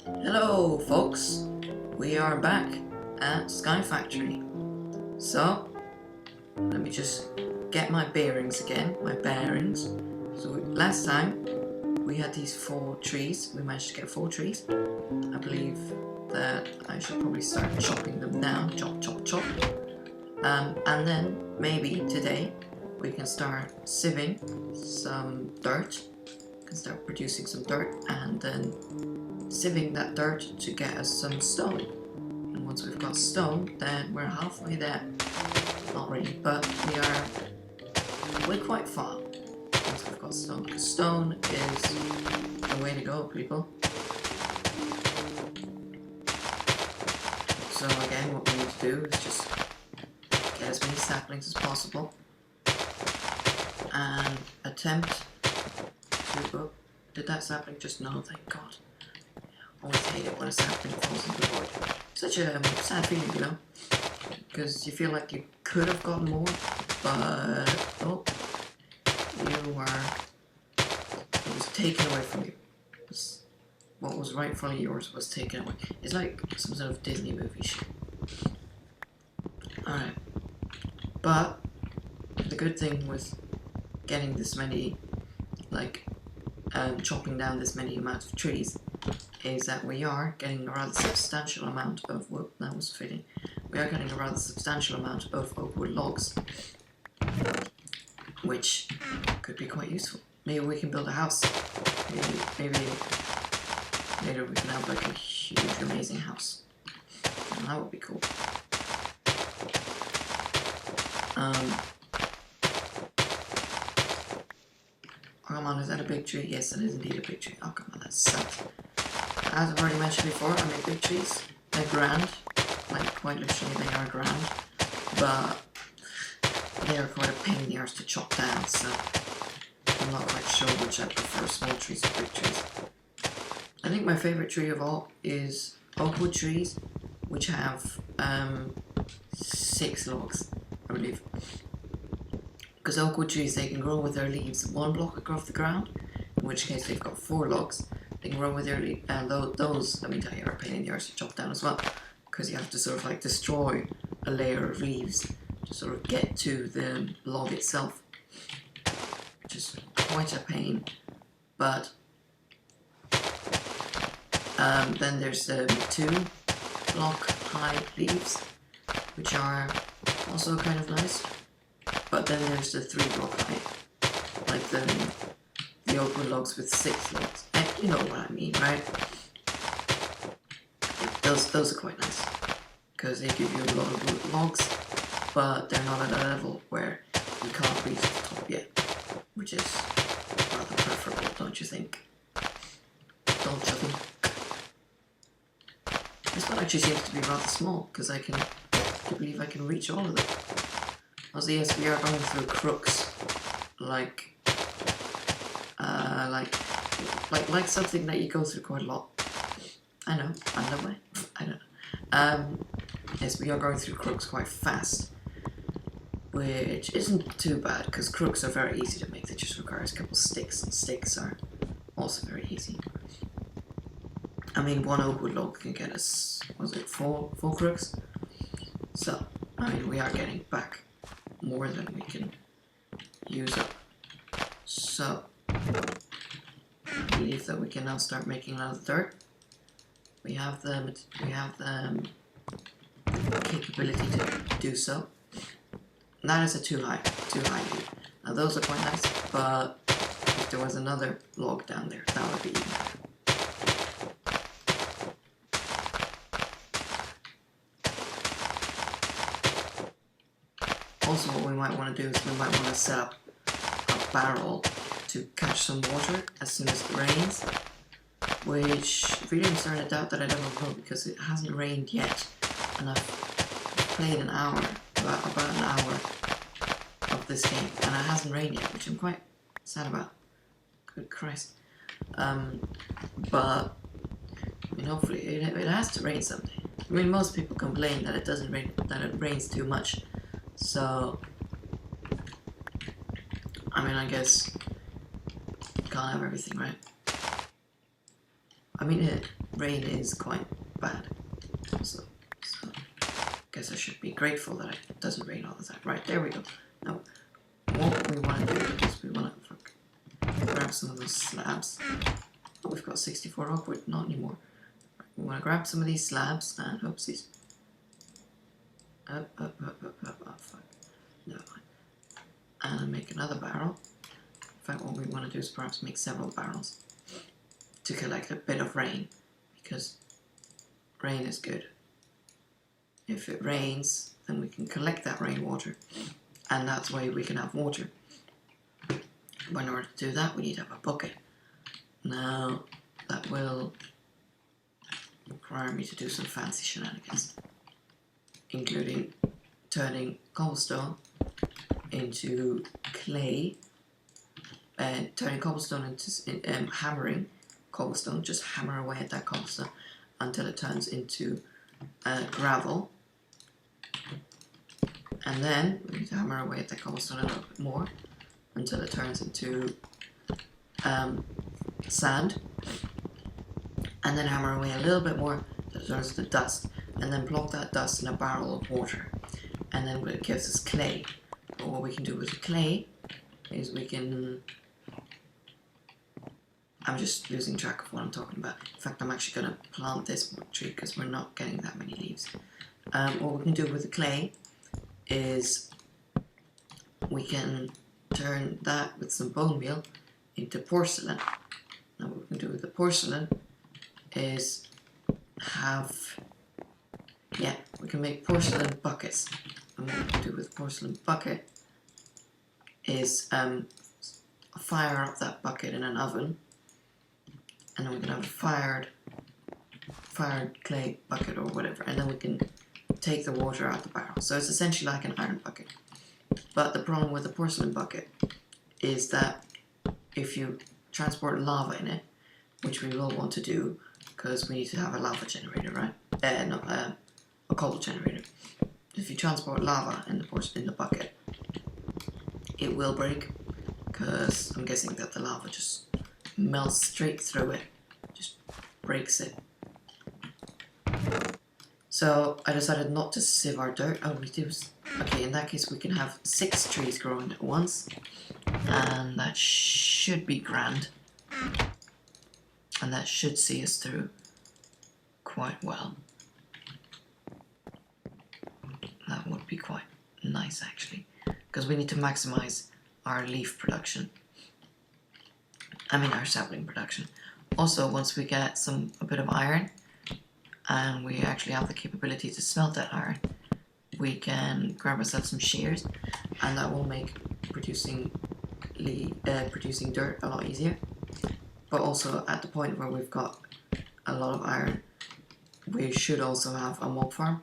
Hello folks, we are back at Skyfactory. So, let me just get my bearings again, So last time we had these 4 trees, we managed to get 4 trees. I believe that I should probably start chopping them down, chop chop chop. And then maybe today we can start sieving some dirt, can start producing some dirt and then sieving that dirt to get us some stone. And once we've got stone, then we're halfway there. Not really, but we're quite far once we've got stone. Because stone is the way to go, people. So again, what we need to do is just get as many saplings as possible and attempt to... Oh, did that sapling just... No, thank God. Always hate it when a sapling falls into the void. Such a sad feeling, you know, because you feel like you could have gotten more, but oh, it was taken away from you. What was rightfully yours was taken away. It's like some sort of Disney movie shit. Alright, but the good thing with getting this many, like, chopping down this many amount of trees is that we are getting a rather substantial amount of, whoop, that was fitting. We are getting a rather substantial amount of oak wood logs, which could be quite useful. Maybe we can build a house. Maybe later we can have like a huge, amazing house. And that would be cool. Come on, is that a big tree? Yes, that is indeed a big tree. Oh, come on, that sucks. As I've already mentioned before, I make big trees. They're grand. Like, quite literally, they are grand. But they are quite a pain in the arse to chop down, so I'm not quite sure which I prefer, small trees or big trees. I think my favourite tree of all is oak wood trees, which have 6 logs, I believe. Because oak wood trees, they can grow with their leaves 1 block above the ground, in which case they've got 4 logs. They can grow with their leaves, and those, let me tell you, are a pain in the arse to chop down as well. Because you have to sort of like destroy a layer of leaves to sort of get to the log itself. Which is quite a pain. But then there's the 2 block high leaves, which are also kind of nice. But then there's the 3 block high, like the oak wood logs with 6 logs. And you know what I mean, right? Those are quite nice, because they give you a lot of wood logs, but they're not at a level where you can't reach the top yet, which is rather preferable, don't you think? Don't you think? This one actually seems to be rather small, because I believe I can reach all of them. Also, yes, we are going through crooks, like something that you go through quite a lot. I know, underway. I don't know. Yes, we are going through crooks quite fast, which isn't too bad, because crooks are very easy to make. They just require a couple sticks, and sticks are also very easy. I mean, 1 oak wood log can get us, was it 4 crooks? So, I mean, we are getting back more than we can use up. So, I believe that we can now start making a lot of dirt. We have the capability to do so. And that is a too high lead. Now those are quite nice, but if there was another log down there, that would be even better. Also, what we might want to do is we might want to set up a barrel to catch some water as soon as it rains, which really I'm starting to doubt that I ever will, because it hasn't rained yet, and I've played an hour, about an hour of this game, and it hasn't rained yet, which I'm quite sad about. Good Christ. But I mean, hopefully it has to rain someday. I mean, most people complain that it doesn't rain, that it rains too much. So, I mean, I guess you can't have everything, right? I mean, rain is quite bad. So I guess I should be grateful that it doesn't rain all the time. Right, there we go. Now, what we want to do is we want to grab some of those slabs. Oh, we've got 64 awkward, not anymore. Right, we want to grab some of these slabs and oopsies. Up, fuck. No. And make another barrel. In fact, what we want to do is perhaps make several barrels to collect a bit of rain, because rain is good. If it rains, then we can collect that rainwater, and that's why we can have water. But in order to do that, we need to have a bucket. Now, that will require me to do some fancy shenanigans, including turning cobblestone into clay, and turning cobblestone into hammering cobblestone. Just hammer away at that cobblestone until it turns into gravel, and then we need to hammer away at that cobblestone a little bit more until it turns into sand, and then hammer away a little bit more until it turns into dust, and then block that dust in a barrel of water, and then it gives us clay. But what we can do with clay is we can... I'm just losing track of what I'm talking about. In fact, I'm actually going to plant this tree because we're not getting that many leaves. What we can do with the clay is we can turn that with some bone meal into porcelain. Now what we can do with the porcelain is we can make porcelain buckets. And what we can do with the porcelain bucket is fire up that bucket in an oven, and then we can have a fired clay bucket or whatever, and then we can take the water out the barrel. So it's essentially like an iron bucket. But the problem with the porcelain bucket is that if you transport lava in it, which we will want to do because we need to have a lava generator, right? A coal generator. If you transport lava in the bucket, it will break, because I'm guessing that the lava just melts straight through it, just breaks it. So I decided not to sieve our dirt. Oh, we do. Okay, in that case we can have 6 trees growing at once, and that should be grand, and that should see us through quite well. That would be quite nice, actually, because we need to maximize our leaf production. I mean our sapling production. Also, once we get a bit of iron, and we actually have the capability to smelt that iron, we can grab ourselves some shears, and that will make producing dirt a lot easier. But also, at the point where we've got a lot of iron, we should also have a mob farm.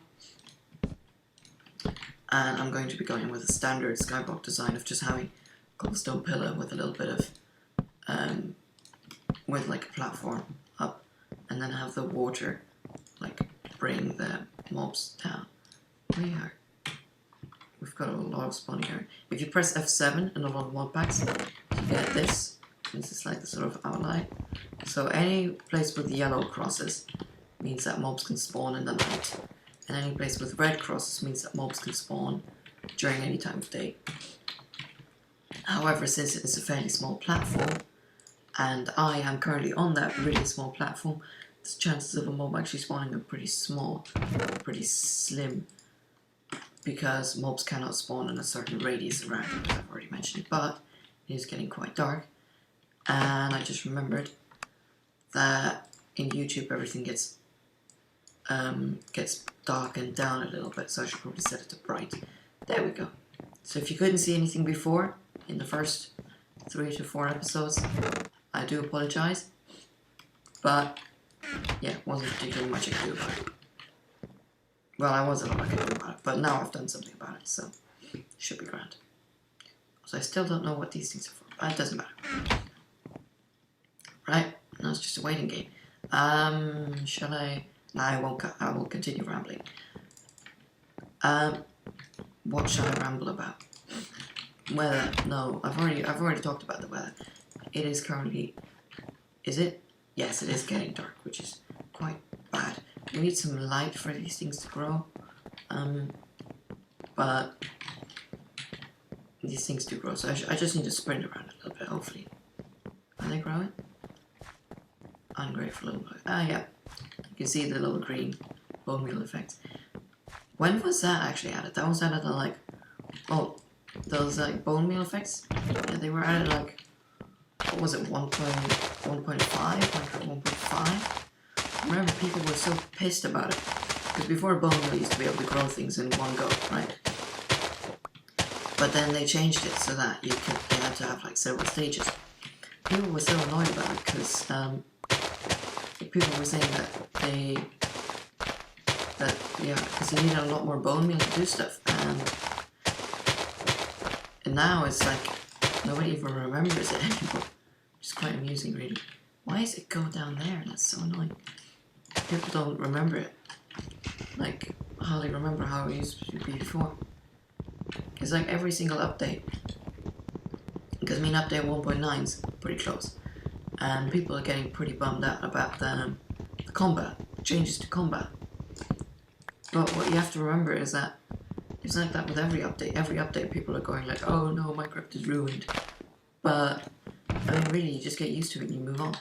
And I'm going to be going with a standard skyblock design of just having a cobblestone pillar with a little bit of with like a platform up, and then have the water like bring the mobs down. We've got a lot of spawning here. If you press F7 in a lot of mod packs, you get this. This is like the sort of outline. So any place with yellow crosses means that mobs can spawn in the night, and any place with red crosses means that mobs can spawn during any time of day. However, since it is a fairly small platform, and I am currently on that really small platform, the chances of a mob actually spawning are pretty small, pretty slim, because mobs cannot spawn in a certain radius around, as I've already mentioned. But it is getting quite dark, and I just remembered that in YouTube everything gets darkened down a little bit, so I should probably set it to bright. There we go. So if you couldn't see anything before in the first 3 to 4 episodes, I do apologize, but yeah, wasn't particularly much I could do about it. Well, I was a lot I could do about it, but now I've done something about it, so it should be grand. So I still don't know what these things are for, but it doesn't matter. Right, now it's just a waiting game. Shall I? No, I won't. I will continue rambling. What shall I ramble about? Weather. No, I've already talked about the weather. It is currently. Is it? yes, it is getting dark, which is quite bad. We need some light for these things to grow. But these things do grow, so I just need to sprint around a little bit, hopefully. Are they growing? Ungrateful little boy. Ah, yeah. You can see the little green bone meal effect. When was that actually added? That was added at like, oh, those like bone meal effects? Yeah, they were added like, what was it, 1.5? Minecraft 1.5? I remember people were so pissed about it. Because before bone meal used to be able to grow things in one go, right? But then they changed it so that you had to have like several stages. People were so annoyed about it because people were saying because they needed a lot more bone meal to do stuff, and now it's like nobody even remembers it anymore. It's quite amusing, really. Why does it go down there? That's so annoying. People don't remember it. Like, hardly remember how it used to be before. It's like every single update. Because I mean, update 1.9's pretty close. And people are getting pretty bummed out about the combat, changes to combat. But what you have to remember is that it's like that with every update. Every update people are going like, oh no, Minecraft is ruined. But, I mean really, you just get used to it and you move on.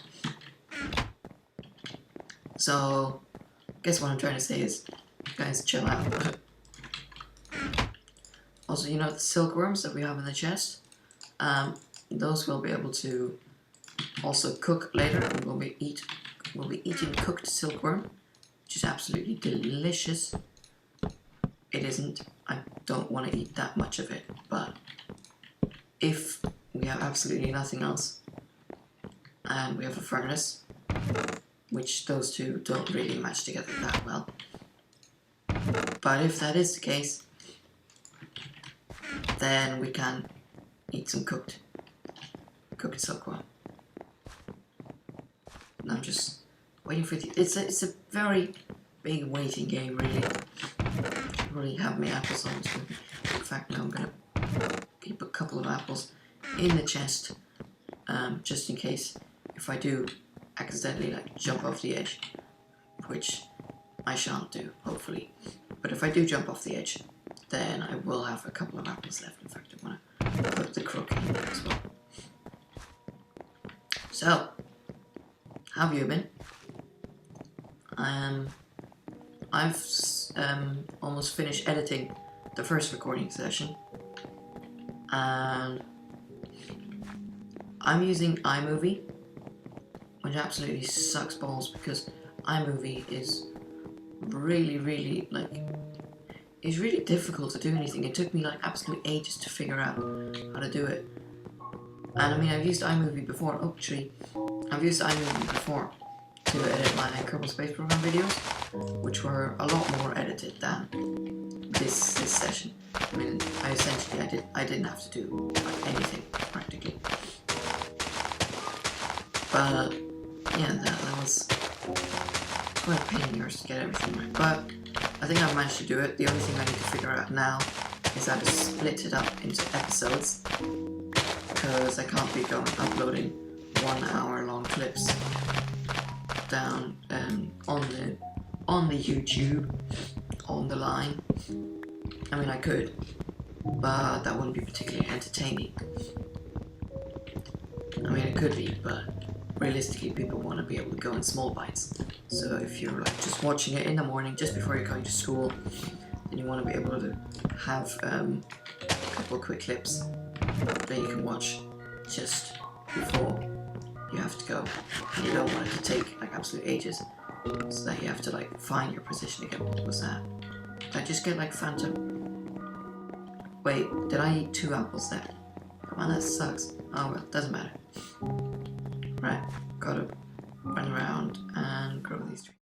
So, I guess what I'm trying to say is, guys, chill out. Also, you know the silkworms that we have in the chest? Those we'll be able to also cook later, and we'll be eating cooked silkworm, which is absolutely delicious. It isn't. I don't want to eat that much of it, but if we have absolutely nothing else, and we have a furnace, which those two don't really match together that well, but if that is the case, then we can eat some cooked silkworm. And I'm just waiting for it. It's a very big waiting game, really. I already have my apples on this with me. In fact, now I'm gonna keep a couple of apples in the chest, just in case if I do accidentally like jump off the edge, which I shan't do, hopefully. But if I do jump off the edge, then I will have a couple of apples left. In fact, I want to put the crook in there as well. So, how have you been? I've almost finished editing the first recording session, and I'm using iMovie, which absolutely sucks balls because iMovie is really like, it's really difficult to do anything. It took me like absolute ages to figure out how to do it. And I mean, I've used iMovie before. Oh, tree. I've used iMovie before to edit my Kerbal Space Program videos, which were a lot more edited than this session. I mean, I didn't have to do like anything practically. But yeah, that was quite a pain in the arse to get everything right. But I think I've managed to do it. The only thing I need to figure out now is how to split it up into episodes, because I can't be uploading 1 hour long clips down on the YouTube on the line. I mean, I could, but that wouldn't be particularly entertaining. I mean, it could be, but realistically people want to be able to go in small bites. So if you're like just watching it in the morning just before you're going to school, then you want to be able to have a couple of quick clips that you can watch just before you have to go, and you don't want it to take like absolute ages, so that you have to like find your position again. What was that? Did I just get like phantom? Wait, did I eat 2 apples there? Come on, that sucks. Oh well, doesn't matter. Right, gotta run around and grow these trees.